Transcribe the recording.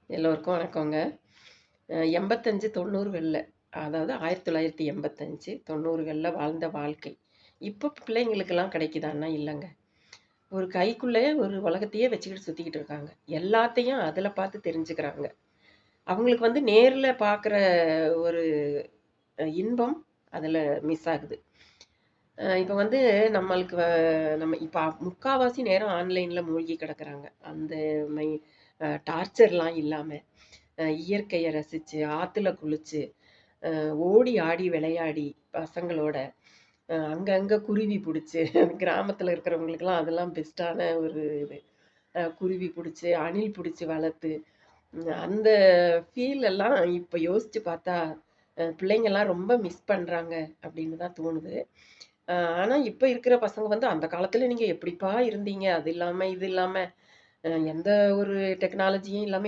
எல்லோருக்கும் வணக்கங்க. 85, 90கள்ல அதாவது 1985, 90கள்ல வாழ்ந்த வாழ்க்கை. இப்ப பிள்ளைங்களுக்கெல்லாம் கிடைக்குதான்னா இல்லங்க. ஒரு கைக்குள்ளே ஒரு உலகத்தையே வச்சுக்கிட்டு சுத்திக்கிட்டு இருக்காங்க. எல்லாத்தையும் அதுல பார்த்து தெரிஞ்சுக்கிறாங்க. அவங்களுக்கு வந்து நேர்ல பார்க்குற ஒரு இன்பம் அதுல மிஸ் ஆகுது. இப்ப வந்து நம்மளுக்கு நம்ம இப்ப முக்காவாசி நேரம் ஆன்லைன்ல மூழ்கி கிடக்குறாங்க. அந்த மை டார்ச்சர்லாம் இல்லாம, இயற்கைய ரசிச்சு, ஆத்துல குளிச்சு, ஓடி ஆடி விளையாடி பசங்களோட, அங்கங்க குருவி புடிச்சு கிராமத்துல இருக்கிறவங்களுக்கெல்லாம் அதெல்லாம் பெஸ்ட்டான ஒரு இது. குருவி புடிச்சு, அணில் புடிச்சு வளர்த்து, அந்த ஃபீல் எல்லாம் இப்ப யோசிச்சு பார்த்தா, பிள்ளைங்கலாம் ரொம்ப மிஸ் பண்றாங்க அப்படின்னு தான் தோணுது. அ ஆனா இப்ப இருக்கிற பசங்க வந்து, "அந்த காலத்துல நீங்க எப்படிப்பா இருந்தீங்க? அது இல்லாம, இது இல்லாம, எந்த ஒரு டெக்னாலஜியும் இல்லாம